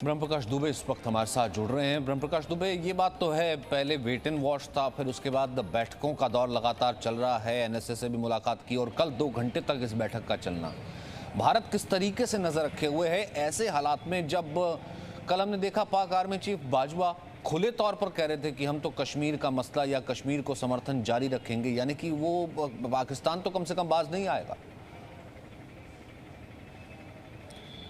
ब्रह्म प्रकाश दुबे इस वक्त हमारे साथ जुड़ रहे हैं। ब्रह्म प्रकाश दुबे, ये बात तो है, पहले वेट एंड वॉच था, फिर उसके बाद बैठकों का दौर लगातार चल रहा है। एनएसए से भी मुलाकात की और कल 2 घंटे तक इस बैठक का चलना। भारत किस तरीके से नजर रखे हुए है ऐसे हालात में, जब कल हमने देखा पाक आर्मी चीफ बाजवा खुले तौर पर कह रहे थे कि हम तो कश्मीर का मसला या कश्मीर को समर्थन जारी रखेंगे, यानी कि वो पाकिस्तान तो कम से कम बाज नहीं आएगा।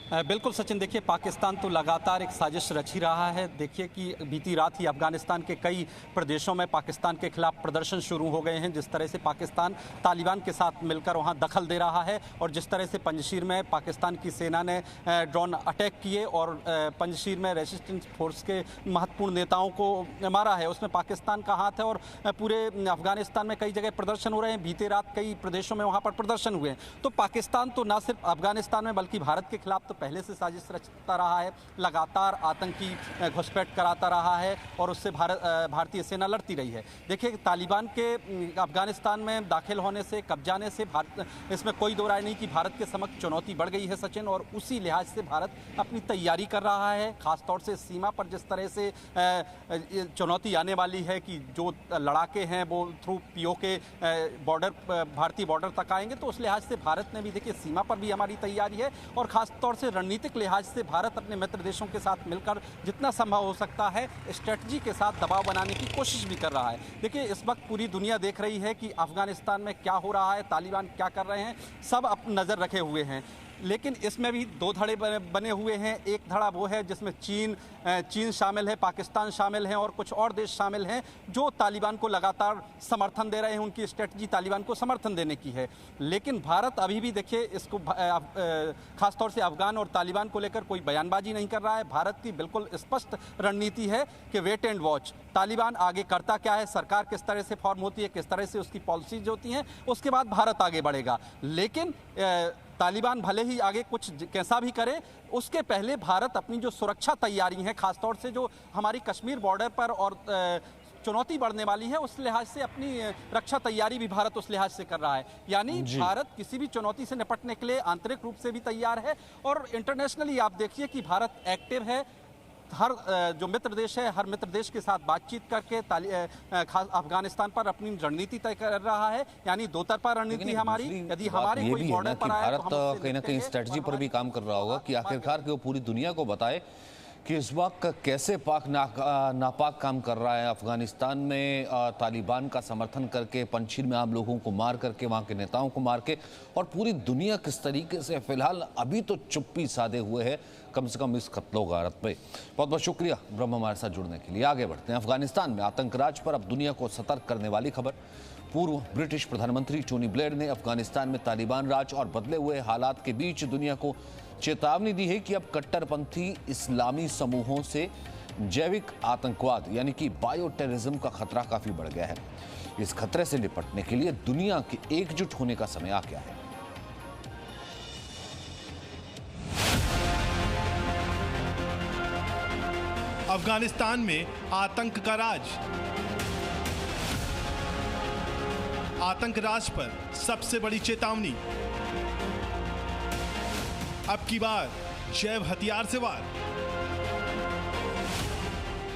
बिल्कुल सचिन, देखिए पाकिस्तान तो लगातार एक साजिश रच ही रहा है। देखिए कि बीती रात ही अफगानिस्तान के कई प्रदेशों में पाकिस्तान के खिलाफ प्रदर्शन शुरू हो गए हैं। जिस तरह से पाकिस्तान तालिबान के साथ मिलकर वहां दखल दे रहा है और जिस तरह से पंजशीर में पाकिस्तान की सेना ने ड्रोन अटैक किए और पंजशीर में रेजिस्टेंस फोर्स के महत्वपूर्ण नेताओं को मारा है, उसमें पाकिस्तान का हाथ है। और पूरे अफगानिस्तान में कई जगह प्रदर्शन हो रहे हैं। बीते रात कई प्रदेशों में वहाँ पर प्रदर्शन हुए हैं। तो पाकिस्तान तो न सिर्फ अफगानिस्तान में बल्कि भारत के खिलाफ तो पहले से साजिश रचता रहा है, लगातार आतंकी घुसपैठ कराता रहा है और उससे भारतीय सेना लड़ती रही है। देखिए तालिबान के अफगानिस्तान में दाखिल होने से, कब्जाने से इसमें कोई दो राय नहीं कि भारत के समक्ष चुनौती बढ़ गई है सचिन, और उसी लिहाज से भारत अपनी तैयारी कर रहा है। खासतौर से सीमा पर जिस तरह से चुनौती आने वाली है कि जो लड़ाके हैं वो थ्रू पीओके बॉर्डर, भारतीय बॉर्डर तक आएंगे, तो उस लिहाज से भारत ने भी, देखिए सीमा पर भी हमारी तैयारी है और खासतौर से रणनीतिक लिहाज से भारत अपने मित्र देशों के साथ मिलकर जितना संभव हो सकता है स्ट्रेटजी के साथ दबाव बनाने की कोशिश भी कर रहा है। देखिए इस वक्त पूरी दुनिया देख रही है कि अफगानिस्तान में क्या हो रहा है, तालिबान क्या कर रहे हैं, सब अपनी नज़र रखे हुए हैं। लेकिन इसमें भी 2 धड़े बने हुए हैं। एक धड़ा वो है जिसमें चीन शामिल है, पाकिस्तान शामिल है और कुछ और देश शामिल हैं जो तालिबान को लगातार समर्थन दे रहे हैं। उनकी स्ट्रेटजी तालिबान को समर्थन देने की है। लेकिन भारत अभी भी देखिए इसको खासतौर से अफगान और तालिबान को लेकर कोई बयानबाजी नहीं कर रहा है। भारत की बिल्कुल स्पष्ट रणनीति है कि वेट एंड वॉच। तालिबान आगे करता क्या है, सरकार किस तरह से फॉर्म होती है, किस तरह से उसकी पॉलिसीज होती हैं, उसके बाद भारत आगे बढ़ेगा। लेकिन तालिबान भले ही आगे कुछ कैसा भी करे, उसके पहले भारत अपनी जो सुरक्षा तैयारी है, खासतौर से जो हमारी कश्मीर बॉर्डर पर और चुनौती बढ़ने वाली है, उस लिहाज से अपनी रक्षा तैयारी भी भारत उस लिहाज से कर रहा है। यानी भारत किसी भी चुनौती से निपटने के लिए आंतरिक रूप से भी तैयार है और इंटरनेशनली आप देखिए कि भारत एक्टिव है। हर जो मित्र देश है, हर मित्र देश के साथ बातचीत करके अफगानिस्तान पर अपनी रणनीति तय कर रहा है। यानी 2 तरफा रणनीति हमारी, यदि हमारे कोई बॉर्डर पर आए भारत कहीं ना कहीं स्ट्रेटजी पर भी काम कर रहा होगा कि आखिरकार कि वो पूरी दुनिया को बताए कि इस वक्त कैसे पाक नापाक काम कर रहा है। अफगानिस्तान में तालिबान का समर्थन करके, पंजशीर में आम लोगों को मार करके, वहाँ के नेताओं को मार के, और पूरी दुनिया किस तरीके से फिलहाल अभी तो चुप्पी साधे हुए है, कम से कम इस कत्लो गारत पे। बहुत बहुत शुक्रिया ब्रह्म हमारे साथ जुड़ने के लिए। आगे बढ़ते हैं। अफगानिस्तान में आतंकराज पर अब दुनिया को सतर्क करने वाली खबर। पूर्व ब्रिटिश प्रधानमंत्री टोनी ब्लेयर ने अफगानिस्तान में तालिबान राज और बदले हुए हालात के बीच दुनिया को चेतावनी दी है कि अब कट्टरपंथी इस्लामी समूहों से जैविक आतंकवाद यानी कि बायो टेररिज्म का खतरा काफी बढ़ गया है। इस खतरे से निपटने के लिए दुनिया के एकजुट होने का समय आ गया है। अफगानिस्तान में आतंक का राज। आतंक राज पर सबसे बड़ी चेतावनी। अब की बार जैव हथियार से वार।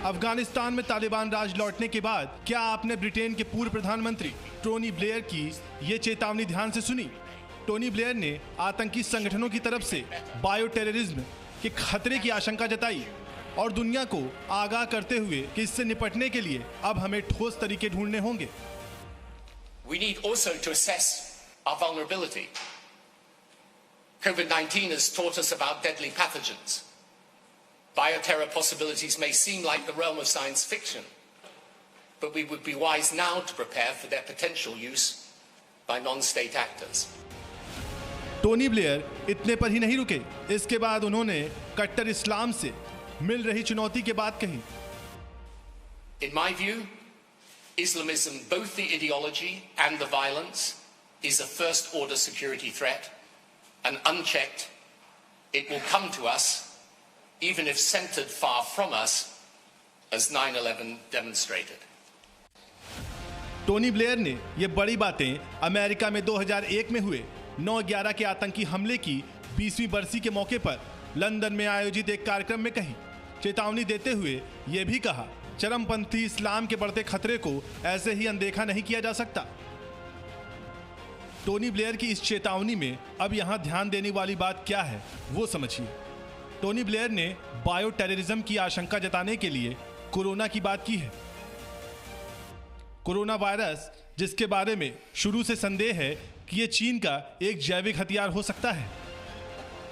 अफगानिस्तान में तालिबान राज लौटने के बाद क्या आपने ब्रिटेन के पूर्व प्रधानमंत्री टोनी ब्लेयर की ये चेतावनी ध्यान से सुनी? टोनी ब्लेयर ने आतंकी संगठनों की तरफ से बायो टेररिज्म के खतरे की आशंका जताई और दुनिया को आगाह करते हुए कि इससे निपटने के लिए अब हमें ठोस तरीके ढूंढने होंगे। We need also to assess our vulnerability. COVID-19 has taught us about deadly pathogens. Bioterror possibilities may seem like the realm of science fiction, but we would be wise now to prepare for their potential use by non-state actors. Tony Blair इतने पर ही नहीं रुके। इसके बाद उन्होंने कट्टर इस्लाम से मिल रही चुनौती के बात कही। In my view, Islamism, both the ideology and the violence, is a first-order security threat, and unchecked, it will come to us, even if centered far from us, as 9/11 demonstrated. Tony Blair ने ये बड़ी बातें America में 2001 में हुए 9/11 के आतंकी हमले की 20वीं बरसी के मौके पर लंदन में आयोजित एक कार्यक्रम में कही। चेतावनी देते हुए यह भी कहा, चरमपंथी इस्लाम के बढ़ते खतरे को ऐसे ही अनदेखा नहीं किया जा सकता। टोनी ब्लेयर की इस चेतावनी में अब यहां ध्यान देने वाली बात क्या है वो समझिए। टोनी ब्लेयर ने बायो टेररिज्म की आशंका जताने के लिए कोरोना की बात की है। कोरोना वायरस, जिसके बारे में शुरू से संदेह है कि यह चीन का एक जैविक हथियार हो सकता है।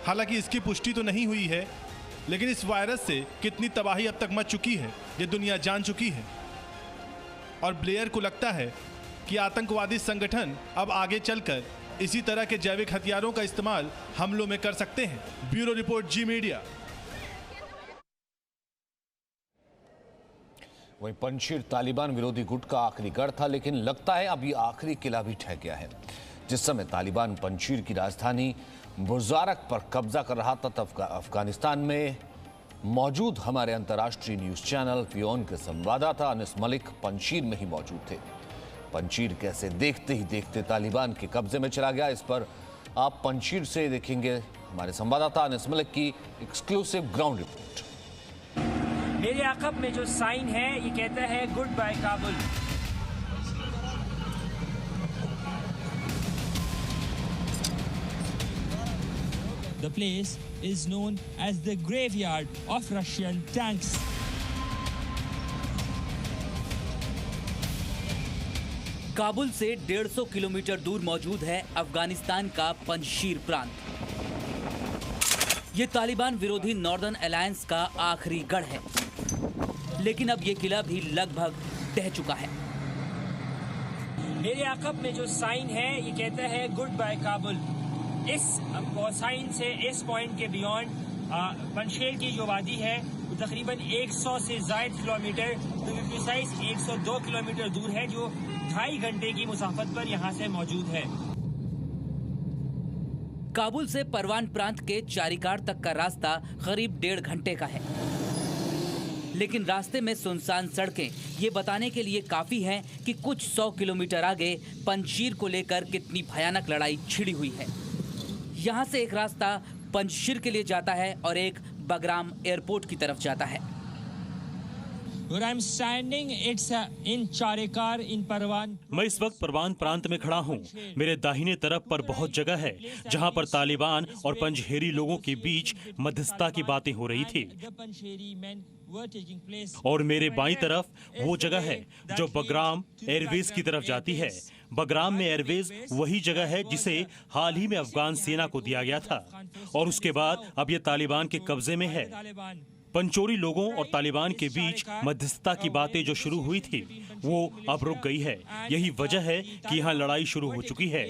हालांकि इसकी पुष्टि तो नहीं हुई है, लेकिन इस वायरस से कितनी तबाही अब तक मच चुकी है ये दुनिया जान चुकी है। और ब्लेयर को लगता है कि आतंकवादी संगठन अब आगे चलकर इसी तरह के जैविक हथियारों का इस्तेमाल हमलों में कर सकते हैं। ब्यूरो रिपोर्ट, जी मीडिया। वहीं पंजशीर तालिबान विरोधी गुट का आखिरी गढ़ था, लेकिन लगता है अब ये आखिरी किला भी ढह गया है। जिस समय तालिबान पंजशीर की राजधानी बुज़ारक पर कब्जा कर रहा था, तब अफगानिस्तान में मौजूद हमारे अंतर्राष्ट्रीय न्यूज चैनल पियोन के संवाददाता अनिस मलिक पंजशीर में ही मौजूद थे। पंजशीर कैसे देखते ही देखते तालिबान के कब्जे में चला गया, इस पर आप पंजशीर से देखेंगे हमारे संवाददाता अनिस मलिक की एक्सक्लूसिव ग्राउंड रिपोर्ट। मेरे अक़ब में जो साइन है ये कहता है goodbye Kabul. The place is known as the graveyard of Russian tanks. Kabul से 150 किलोमीटर दूर मौजूद है अफगानिस्तान का पंजशीर प्रांत। ये तालिबान विरोधी नॉर्दर्न अलायंस का आखिरी गढ़ है, लेकिन अब ये किला भी लगभग ढह चुका है। मेरे अक़ब में जो साइन है ये कहता है गुड बाय काबुल। इस साइन से इस पॉइंट के बियॉन्ड पंजशीर की जो वादी है वो तकरीबन 100 से ज़ायद kilometre, to be precise 102 kilometre दूर है, जो 2.5 घंटे की मुसाफत पर यहाँ से मौजूद है। काबुल से परवान प्रांत के चारिकार तक का रास्ता करीब 1.5 घंटे का है, लेकिन रास्ते में सुनसान सड़कें ये बताने के लिए काफी हैं कि कुछ 100 किलोमीटर आगे पंजशीर को लेकर कितनी भयानक लड़ाई छिड़ी हुई है। यहाँ से एक रास्ता पंजशीर के लिए जाता है और एक बगराम एयरपोर्ट की तरफ जाता है। Where I'm standing, it's in Charikar in Parwan. मैं इस वक्त परवान प्रांत में खड़ा हूँ। मेरे दाहिने तरफ पर बहुत जगह है जहाँ पर तालिबान और पंजहेरी लोगों के बीच मध्यस्थता की बातें हो रही थी, और मेरे बाईं तरफ वो जगह है जो बगराम एयरवेज की तरफ जाती है। बगराम में एयरवेज वही जगह है जिसे हाल ही में अफगान सेना को दिया गया था, और उसके बाद अब ये तालिबान के कब्जे में है। पंचोरी लोगों और तालिबान के बीच मध्यस्थता की बातें जो शुरू हुई थी वो अब रुक गई है। यही वजह है कि यहाँ लड़ाई शुरू हो चुकी है।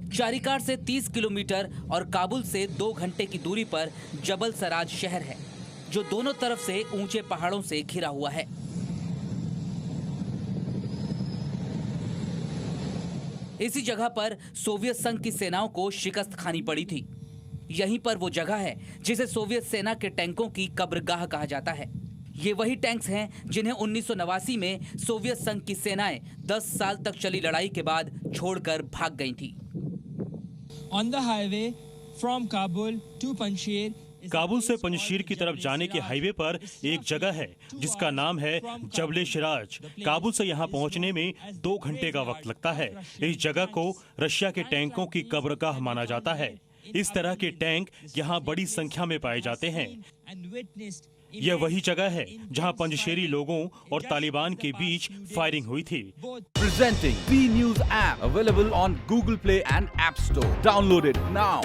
चारिकार से 30 किलोमीटर और काबुल से 2 घंटे की दूरी पर जबल सराज शहर है, जो दोनों तरफ से ऊंचे पहाड़ों से घिरा हुआ है। इसी जगह पर सोवियत संघ की सेनाओं को शिकस्त खानी पड़ी थी। यहीं पर वो जगह है जिसे सोवियत सेना के टैंकों की कब्रगाह कहा जाता है। ये वही टैंक्स हैं जिन्हें 1989 में सोवियत संघ की सेनाएं 10 साल तक चली लड़ाई के बाद छोड़कर भाग गई थी। On the highway from Kabul to Panjshir, Kabul से पंजशीर की तरफ जाने के हाईवे पर एक जगह है जिसका नाम है जबले शिराज। काबुल से यहाँ पहुँचने में 2 घंटे का वक्त लगता है। इस जगह को रशिया के टैंकों की कब्रगाह माना जाता है। इस तरह के टैंक यहाँ बड़ी संख्या में पाए जाते हैं। यह वही जगह है जहाँ पंजशेरी लोगों और तालिबान के बीच फायरिंग हुई थी। Presenting B News app, available on Google Play and App Store. Download it now.